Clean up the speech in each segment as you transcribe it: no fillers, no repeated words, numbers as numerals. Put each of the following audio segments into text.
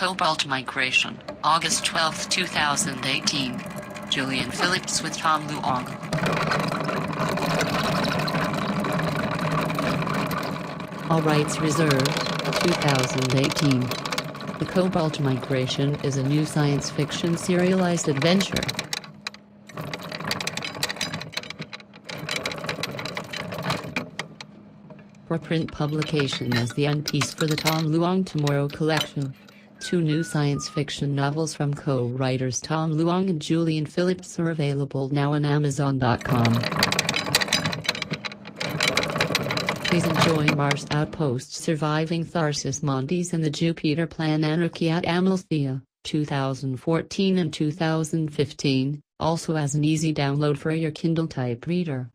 COBALT migration, August 12, 2018. Julian Phillips with Tom Luong. All rights reserved, 2018. The COBALT migration is a new science fiction serialized adventure. For print publication as the end piece for the Tom Luong Tomorrow collection. 2 new science fiction novels from co-writers Tom Luong and Julian Phillips are available now on Amazon.com. Please enjoy Mars Outpost Surviving Tharsis Montes and the Jupiter Plan Anarchy at Amalthea, 2014 and 2015, also as an easy download for your Kindle type reader.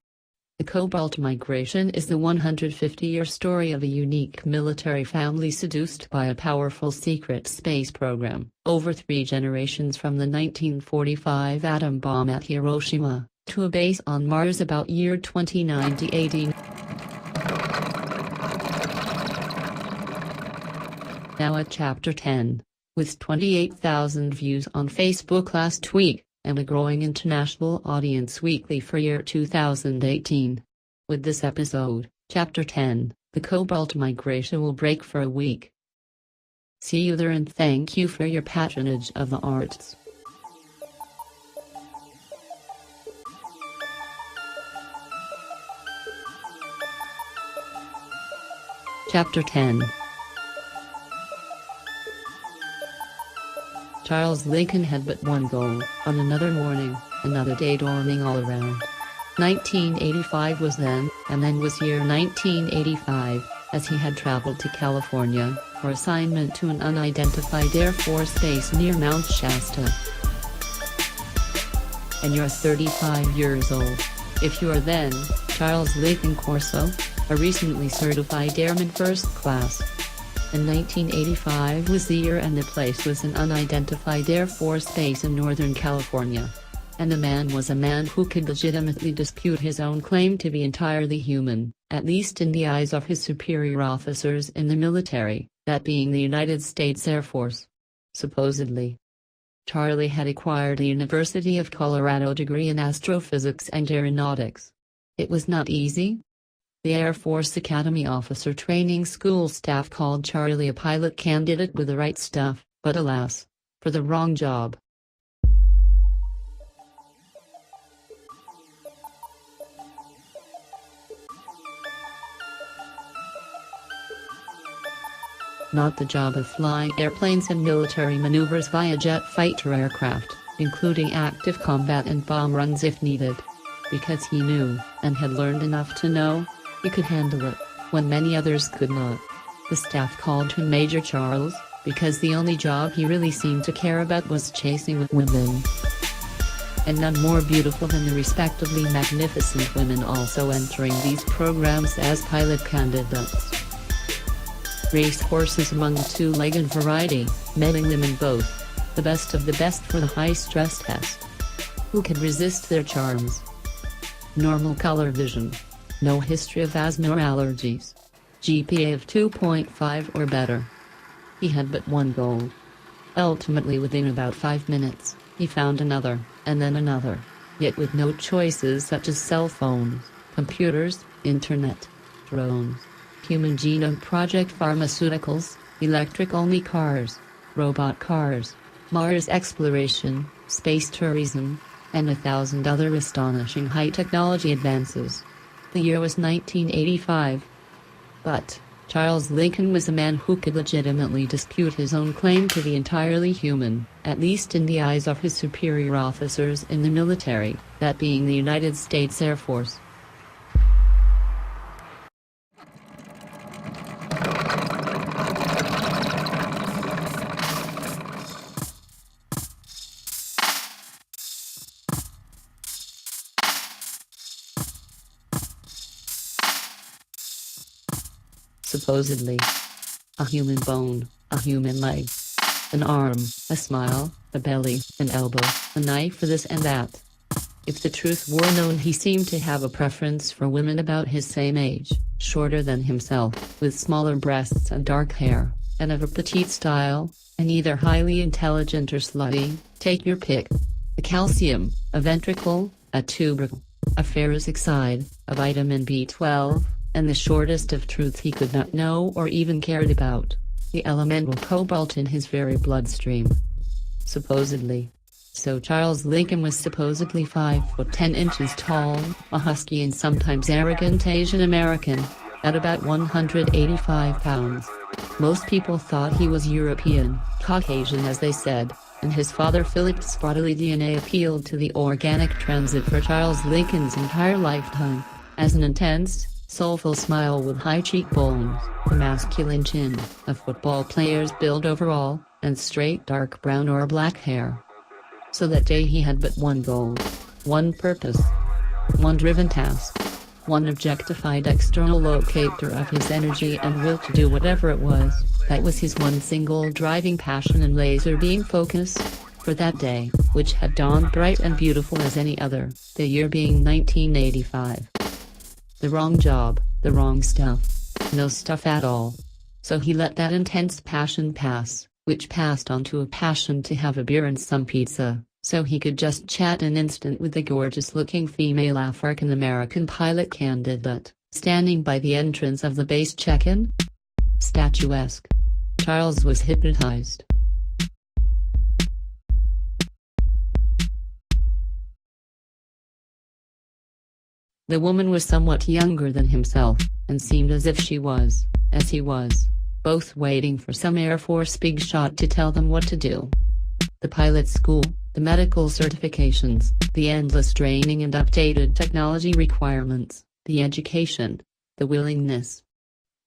The COBALT migration is the 150-year story of a unique military family seduced by a powerful secret space program, over 3 generations from the 1945 atom bomb at Hiroshima, to a base on Mars about year 2090 AD. Now at Chapter 10, with 28,000 views on Facebook last week, and a growing international audience weekly for year 2018. With this episode, Chapter 10, the COBALT migration will break for a week. See you there and thank you for your patronage of the arts. Chapter 10. Charles Lincoln had but one goal: on another morning, another day dawning all around. 1985 was then, and then was year 1985, as he had traveled to California, for assignment to an unidentified Air Force base near Mount Shasta. And you're 35 years old. If you are then, Charles Lincoln Corso, a recently certified Airman First Class. And 1985 was the year and the place was an unidentified Air Force base in Northern California. And the man was a man who could legitimately dispute his own claim to be entirely human, at least in the eyes of his superior officers in the military, that being the United States Air Force. Supposedly. Charlie had acquired a University of Colorado degree in astrophysics and aeronautics. It was not easy. The Air Force Academy Officer Training School staff called Charlie a pilot candidate with the right stuff, but alas, for the wrong job. Not the job of flying airplanes and military maneuvers via jet fighter aircraft, including active combat and bomb runs if needed. Because he knew, and had learned enough to know, he could handle it, when many others could not. The staff called him Major Charles, because the only job he really seemed to care about was chasing with women. And none more beautiful than the respectively magnificent women also entering these programs as pilot candidates. Race horses among the 2-legged variety, meting them in both, the best of the best for the high-stress test. Who could resist their charms? Normal color vision. No history of asthma or allergies. GPA of 2.5 or better. He had but one goal. Ultimately, within about 5 minutes, he found another, and then another, yet with no choices such as cell phones, computers, internet, drones, Human Genome Project pharmaceuticals, electric-only cars, robot cars, Mars exploration, space tourism, and 1,000 other astonishing high-technology advances. The year was 1985. But Charles Lincoln was a man who could legitimately dispute his own claim to be entirely human, at least in the eyes of his superior officers in the military, that being the United States Air Force. Supposedly. A human bone, a human leg. An arm, a smile, a belly, an elbow, a knife for this and that. If the truth were known, he seemed to have a preference for women about his same age, shorter than himself, with smaller breasts and dark hair, and of a petite style, and either highly intelligent or slutty, take your pick. A calcium, a ventricle, a tubercle, a ferrous oxide, a vitamin B12, and the shortest of truths he could not know or even cared about, the elemental cobalt in his very bloodstream. Supposedly. So Charles Lincoln was supposedly 5 foot 10 inches tall, a husky and sometimes arrogant Asian American, at about 185 pounds. Most people thought he was European, Caucasian as they said, and his father Philip's bodily DNA appealed to the organic transit for Charles Lincoln's entire lifetime, as an intense, soulful smile with high cheekbones, a masculine chin, a football player's build overall, and straight dark brown or black hair. So that day he had but one goal, one purpose, one driven task, one objectified external locator of his energy and will to do whatever it was. That was his one single driving passion and laser beam focus, for that day, which had dawned bright and beautiful as any other, the year being 1985. The wrong job, the wrong stuff. No stuff at all. So he let that intense passion pass, which passed on to a passion to have a beer and some pizza, so he could just chat an instant with the gorgeous-looking female African-American pilot candidate, standing by the entrance of the base check-in. Statuesque. Charles was hypnotized. The woman was somewhat younger than himself, and seemed as if she was, as he was, both waiting for some Air Force big shot to tell them what to do. The pilot school, the medical certifications, the endless training and updated technology requirements, the education, the willingness.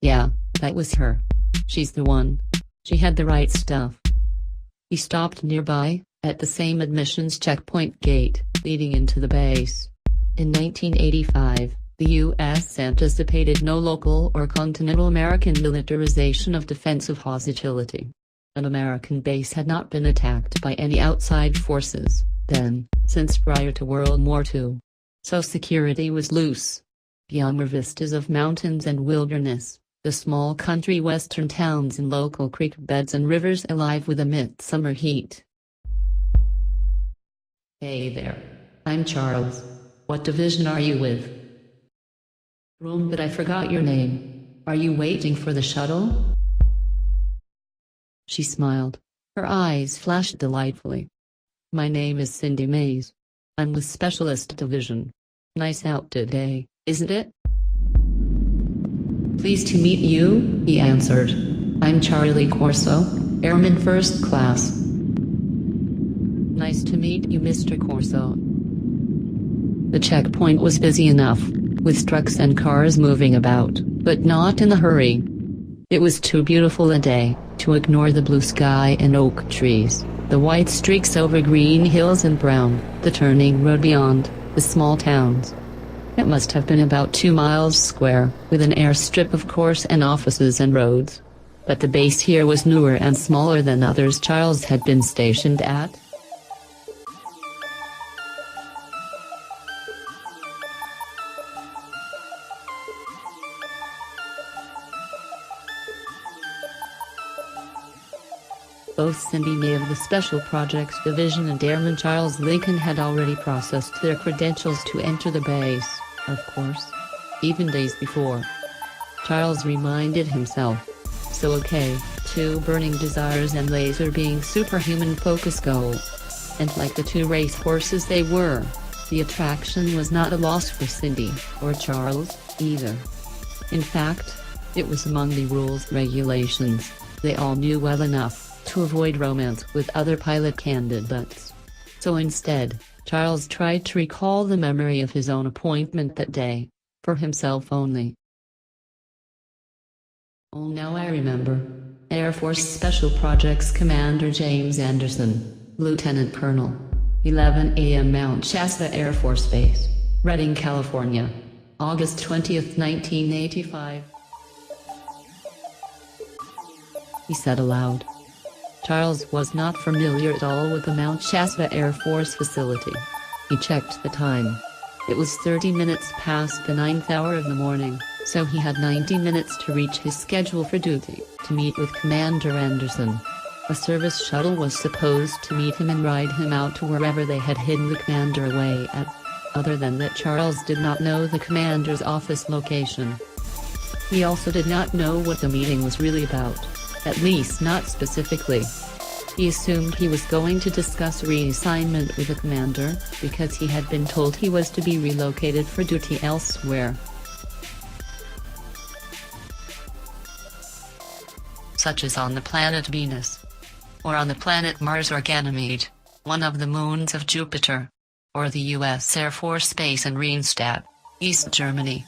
Yeah, that was her. She's the one. She had the right stuff. He stopped nearby, at the same admissions checkpoint gate, leading into the base. In 1985, the U.S. anticipated no local or continental American militarization of defensive hostility. An American base had not been attacked by any outside forces, then, since prior to World War II. So security was loose. Beyond were vistas of mountains and wilderness, the small country western towns and local creek beds and rivers alive with a midsummer heat. Hey there. I'm Charles. What division are you with? Room, but I forgot your name. Are you waiting for the shuttle? She smiled. Her eyes flashed delightfully. My name is Cindy Mays. I'm with Specialist Division. Nice out today, isn't it? Pleased to meet you, he answered. I'm Charlie Corso, Airman First Class. Nice to meet you, Mr. Corso. The checkpoint was busy enough, with trucks and cars moving about, but not in a hurry. It was too beautiful a day to ignore the blue sky and oak trees, the white streaks over green hills and brown, the turning road beyond, the small towns. It must have been about 2 miles square, with an airstrip of course and offices and roads. But the base here was newer and smaller than others Charles had been stationed at. Both Cindy May of the Special Projects Division and Airman Charles Lincoln had already processed their credentials to enter the base, of course. Even days before. Charles reminded himself. So okay, 2 burning desires and laser being superhuman focus goals. And like the 2 race horses they were, the attraction was not a loss for Cindy, or Charles, either. In fact, it was among the rules regulations, they all knew well enough to avoid romance with other pilot candidates. So instead, Charles tried to recall the memory of his own appointment that day, for himself only. Oh, now I remember. Air Force Special Projects Commander James Anderson, Lieutenant Colonel. 11 a.m. Mount Shasta Air Force Base, Redding, California. August 20th, 1985. He said aloud. Charles was not familiar at all with the Mount Shasta Air Force facility. He checked the time. It was 30 minutes past the 9th hour of the morning, so he had 90 minutes to reach his schedule for duty, to meet with Commander Anderson. A service shuttle was supposed to meet him and ride him out to wherever they had hidden the commander away at. Other than that, Charles did not know the commander's office location. He also did not know what the meeting was really about, at least not specifically. He assumed he was going to discuss reassignment with the commander, because he had been told he was to be relocated for duty elsewhere. Such as on the planet Venus, or on the planet Mars or Ganymede, one of the moons of Jupiter, or the U.S. Air Force Base in Rheinstadt, East Germany.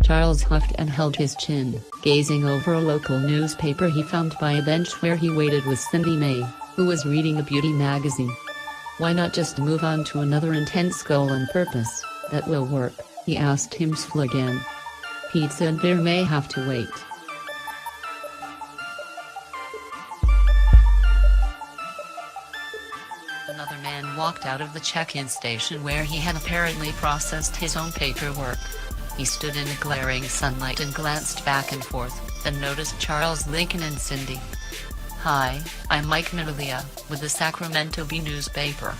Charles huffed and held his chin, gazing over a local newspaper he found by a bench where he waited with Cindy May, who was reading a beauty magazine. Why not just move on to another intense goal and purpose? That will work, he asked himself again. Pizza and beer may have to wait. Another man walked out of the check-in station where he had apparently processed his own paperwork. He stood in the glaring sunlight and glanced back and forth, then noticed Charles Lincoln and Cindy. "Hi, I'm Mike Mignolia, with the Sacramento Bee newspaper.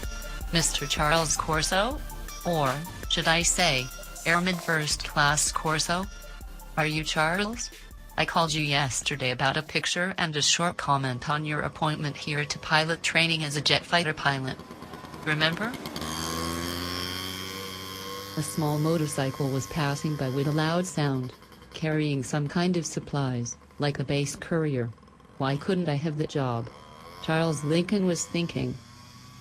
Mr. Charles Corso? Or, should I say, Airman First Class Corso? Are you Charles? I called you yesterday about a picture and a short comment on your appointment here to pilot training as a jet fighter pilot. Remember?" A small motorcycle was passing by with a loud sound, carrying some kind of supplies, like a base courier. Why couldn't I have the job? Charles Lincoln was thinking.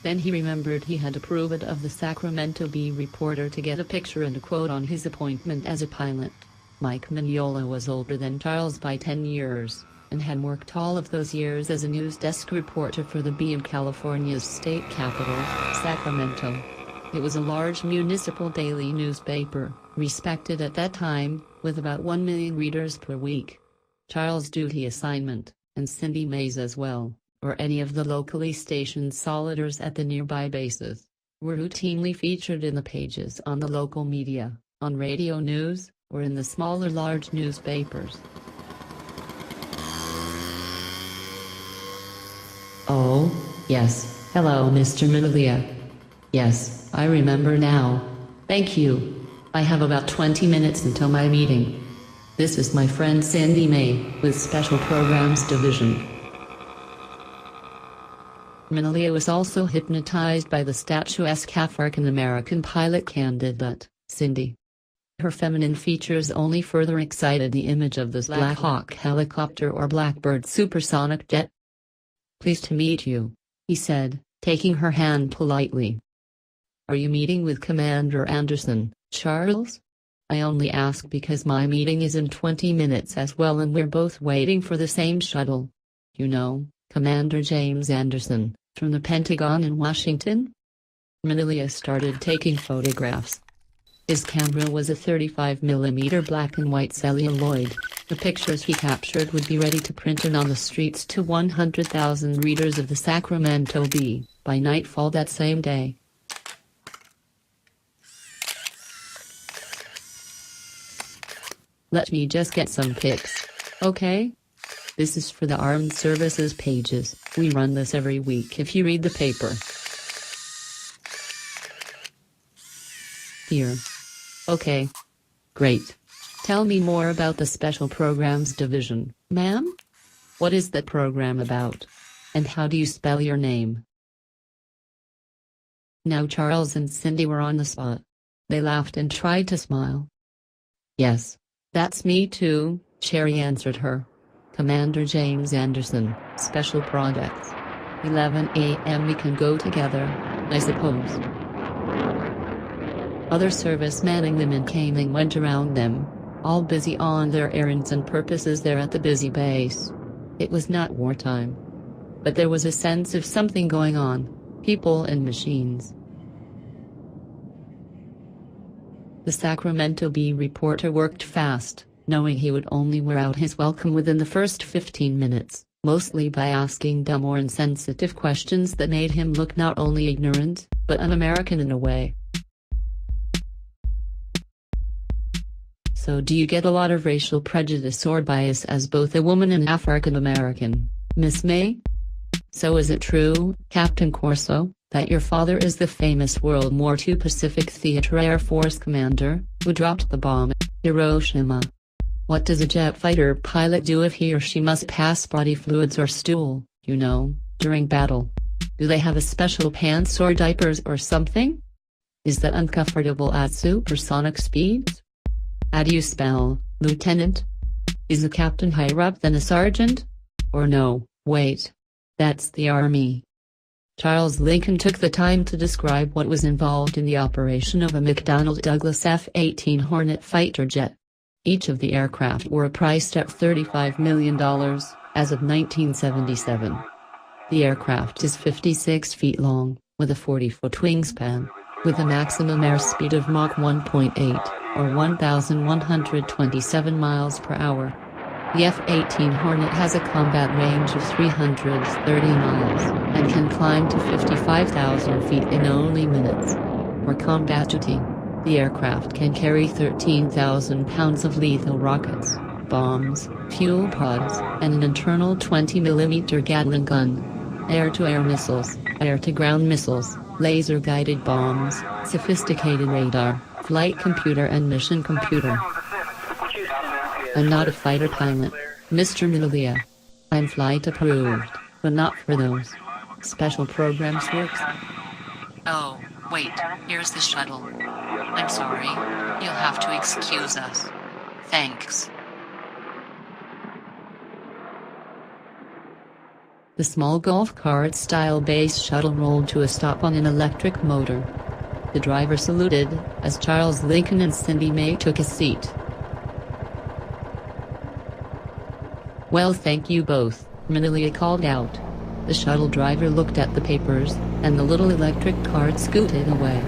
Then he remembered he had approved of the Sacramento Bee reporter to get a picture and a quote on his appointment as a pilot. Mike Mignola was older than Charles by 10 years, and had worked all of those years as a news desk reporter for the Bee in California's state capital, Sacramento. It was a large municipal daily newspaper, respected at that time, with about 1 million readers per week. Charles' duty assignment, and Cindy May's as well, or any of the locally stationed soldiers at the nearby bases, were routinely featured in the pages on the local media, on radio news, or in the smaller large newspapers. "Oh, yes, hello Mr. Mignolia. Yes, I remember now. Thank you. I have about 20 minutes until my meeting. This is my friend Cindy May, with Special Programs Division." Mignolia was also hypnotized by the statuesque African-American pilot candidate, Cindy. Her feminine features only further excited the image of this Black Hawk helicopter or Blackbird supersonic jet. "Pleased to meet you," he said, taking her hand politely. "Are you meeting with Commander Anderson, Charles? I only ask because my meeting is in 20 minutes as well and we're both waiting for the same shuttle. You know, Commander James Anderson, from the Pentagon in Washington?" Mignolia started taking photographs. His camera was a 35mm black and white celluloid. The pictures he captured would be ready to print on the streets to 100,000 readers of the Sacramento Bee by nightfall that same day. "Let me just get some pics, okay? This is for the Armed Services pages. We run this every week if you read the paper. Here. Okay. Great. Tell me more about the Special Programs Division, ma'am? What is that program about? And how do you spell your name?" Now Charles and Cindy were on the spot. They laughed and tried to smile. "Yes, that's me too," Sherry answered her. "Commander James Anderson, Special Projects. 11 a.m. We can go together, I suppose." Other service men came and went around them, all busy on their errands and purposes there at the busy base. It was not wartime. But there was a sense of something going on, people and machines. The Sacramento Bee reporter worked fast, knowing he would only wear out his welcome within the first 15 minutes, mostly by asking dumb or insensitive questions that made him look not only ignorant, but un-American in a way. "So do you get a lot of racial prejudice or bias as both a woman and African American?" Miss May? So is it true, Captain Corso, that your father is the famous World War II Pacific Theater Air Force commander, who dropped the bomb at Hiroshima? What does a jet fighter pilot do if he or she must pass body fluids or stool, during battle? Do they have a special pants or diapers or something? Is that uncomfortable at supersonic speeds? How do you spell, Lieutenant? Is a captain higher up than a sergeant? Or no, wait. That's the Army. Charles Lincoln took the time to describe what was involved in the operation of a McDonnell Douglas F-18 Hornet fighter jet. Each of the aircraft were priced at $35 million, as of 1977. The aircraft is 56 feet long, with a 40-foot wingspan, with a maximum airspeed of Mach 1.8, or 1,127 miles per hour. The F-18 Hornet has a combat range of 330 miles, and can climb to 55,000 feet in only minutes. For combat duty, the aircraft can carry 13,000 pounds of lethal rockets, bombs, fuel pods, and an internal 20mm Gatling gun. Air-to-air missiles, air-to-ground missiles, laser-guided bombs, sophisticated radar, flight computer and mission computer. I'm not a fighter pilot, Mr. Minilia. I'm flight approved, but not for those special programs works. Oh, wait, here's the shuttle. I'm sorry, you'll have to excuse us. Thanks. The small golf cart-style base shuttle rolled to a stop on an electric motor. The driver saluted, as Charles Lincoln and Cindy May took a seat. Well, thank you both, Minilia called out. The shuttle driver looked at the papers, and the little electric cart scooted away.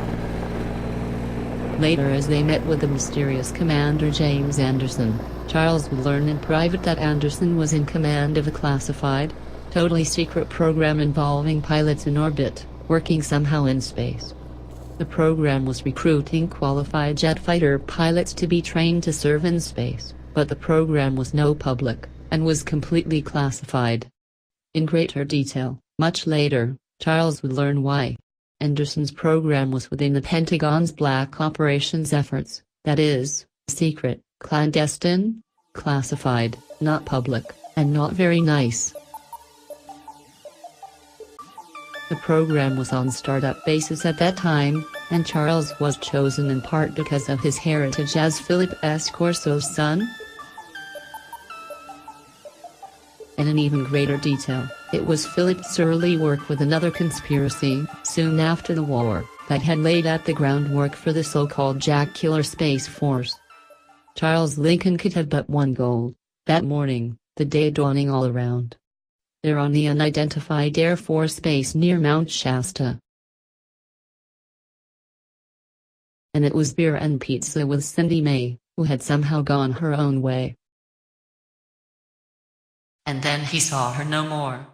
Later, as they met with the mysterious Commander James Anderson, Charles would learn in private that Anderson was in command of a classified, totally secret program involving pilots in orbit, working somehow in space. The program was recruiting qualified jet fighter pilots to be trained to serve in space, but the program was no public, and was completely classified. In greater detail, much later, Charles would learn why. Anderson's program was within the Pentagon's black operations efforts, that is, secret, clandestine, classified, not public, and not very nice. The program was on startup basis at that time, and Charles was chosen in part because of his heritage as Philip S. Corso's son. And in even greater detail, it was Philip's early work with another conspiracy, soon after the war, that had laid out the groundwork for the so-called Jack Killer Space Force. Charles Lincoln could have but one goal, that morning, the day dawning all around. There on the unidentified Air Force base near Mount Shasta. And it was beer and pizza with Cindy May, who had somehow gone her own way. And then he saw her no more.